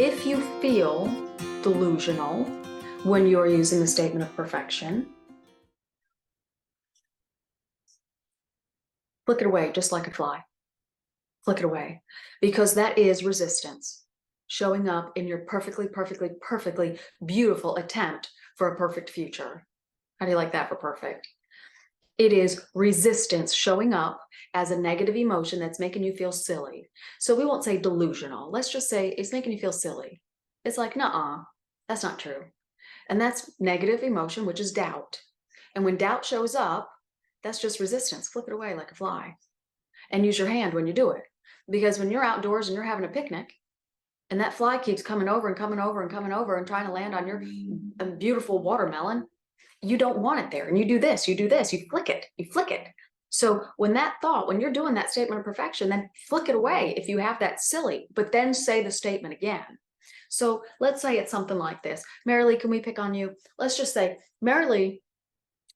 If you feel delusional when you're using the statement of perfection, flick it away just like a fly. Flick it away, because that is resistance showing up in your perfectly, perfectly, perfectly beautiful attempt for a perfect future. How do you like that for perfect? It is resistance showing up as a negative emotion that's making you feel silly. So we won't say delusional. Let's just say it's making you feel silly. It's like, nuh-uh, that's not true. And that's negative emotion, which is doubt. And when doubt shows up, that's just resistance. Flip it away like a fly. And use your hand when you do it. Because when you're outdoors and you're having a picnic, and that fly keeps coming over and coming over and coming over and trying to land on your beautiful watermelon, you don't want it there. And you do this, you flick it, you flick it. So when that thought, when you're doing that statement of perfection, then flick it away if you have that silly, but then say the statement again. So let's say it's something like this. Marilee, can we pick on you? Let's just say Marilee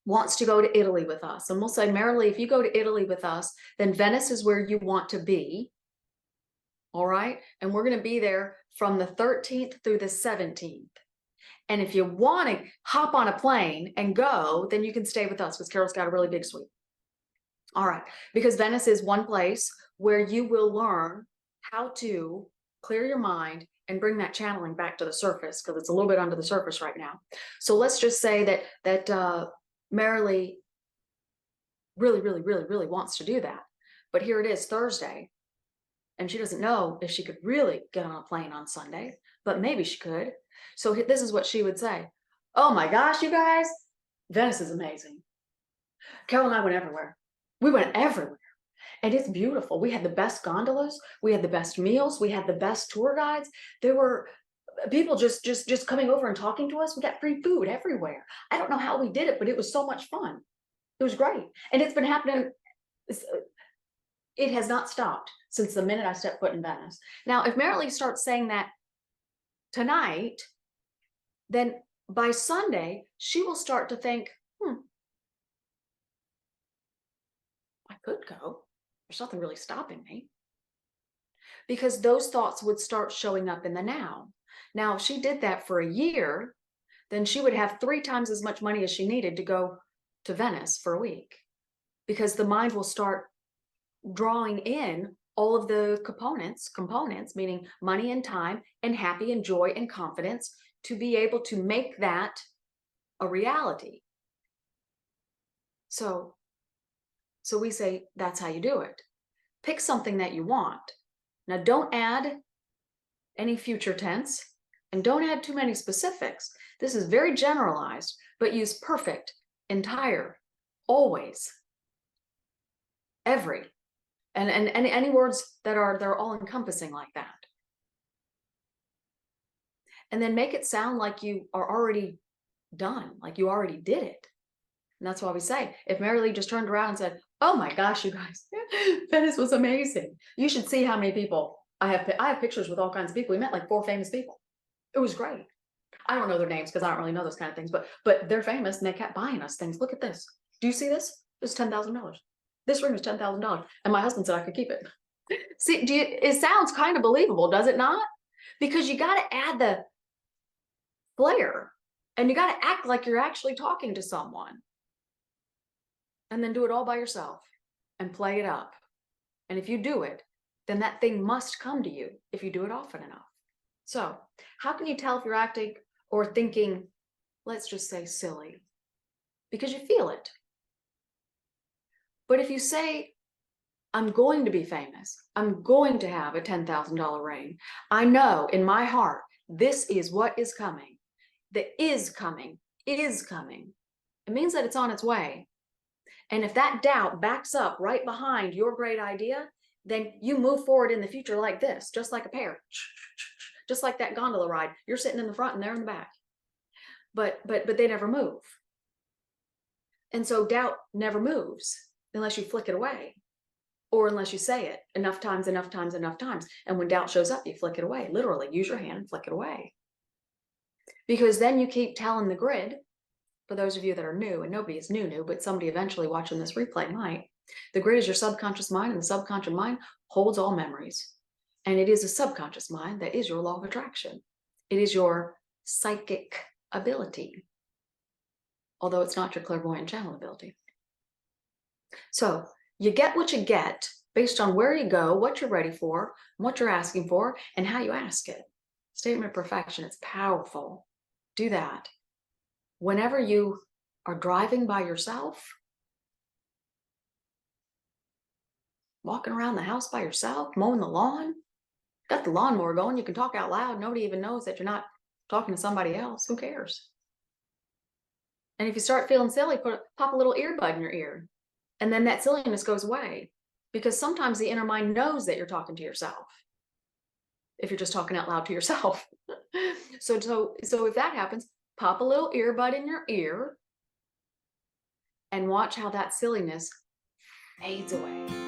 wants to go to Italy with us. And we'll say, Marilee, if you go to Italy with us, then Venice is where you want to be. All right. And we're going to be there from the 13th through the 17th. And if you want to hop on a plane and go, then you can stay with us because Carol's got a really big suite. All right. Because Venice is one place where you will learn how to clear your mind and bring that channeling back to the surface, because it's a little bit under the surface right now. So let's just say that Marilee really, really, really, really wants to do that. But here it is Thursday, and she doesn't know if she could really get on a plane on Sunday, but maybe she could. So this is what she would say. Oh my gosh, you guys, Venice is amazing. Carol and I went everywhere. We went everywhere. And it's beautiful. We had the best gondolas. We had the best meals. We had the best tour guides. There were people just coming over and talking to us. We got free food everywhere. I don't know how we did it, but it was so much fun. It was great. And it's been happening. It has not stopped since the minute I stepped foot in Venice. Now, if Marilee starts saying that tonight, then by Sunday, she will start to think, I could go. There's nothing really stopping me. Because those thoughts would start showing up in the now. Now, if she did that for a year, then she would have 3 times as much money as she needed to go to Venice for a week. Because the mind will start drawing in all of the components, meaning money and time and happy and joy and confidence, to be able to make that a reality. So we say, that's how you do it. Pick something that you want. Now, don't add any future tense and don't add too many specifics. This is very generalized, but use perfect, entire, always, every, and any words that are all encompassing like that. And then make it sound like you are already done, like you already did it. And that's why we say, if Marilee just turned around and said, oh my gosh, you guys, Venice was amazing. You should see how many people I have pictures with all kinds of people. We met like 4 famous people. It was great. I don't know their names because I don't really know those kind of things, but they're famous and they kept buying us things. Look at this. Do you see this? This is $10,000. This ring is $10,000. And my husband said I could keep it. See, it sounds kind of believable, does it not? Because you got to add the flair and you got to act like you're actually talking to someone. And then do it all by yourself and play it up. And if you do it, then that thing must come to you if you do it often enough. So how can you tell if you're acting or thinking, let's just say silly? Because you feel it. But if you say, I'm going to be famous, I'm going to have a $10,000 ring, I know in my heart, this is what is coming. The is coming, is coming. It means that it's on its way. And if that doubt backs up right behind your great idea, then you move forward in the future like this, just like a pear, just like that gondola ride. You're sitting in the front and they're in the back, but they never move. And so doubt never moves unless you flick it away, or unless you say it enough times. And when doubt shows up, you flick it away. Literally, use your hand and flick it away. Because then you keep telling the grid. For those of you that are new, and nobody is new, but somebody eventually watching this replay might, the grid is your subconscious mind, and the subconscious mind holds all memories. And it is a subconscious mind that is your law of attraction. It is your psychic ability, although it's not your clairvoyant channel ability. So you get what you get based on where you go, what you're ready for, what you're asking for, and how you ask it. Statement of perfection, it's powerful. Do that. Whenever you are driving by yourself, walking around the house by yourself, mowing the lawn, got the lawnmower going, you can talk out loud. Nobody even knows that you're not talking to somebody else. Who cares? And if you start feeling silly, pop a little earbud in your ear. And then that silliness goes away, because sometimes the inner mind knows that you're talking to yourself if you're just talking out loud to yourself. So if that happens, pop a little earbud in your ear and watch how that silliness fades away.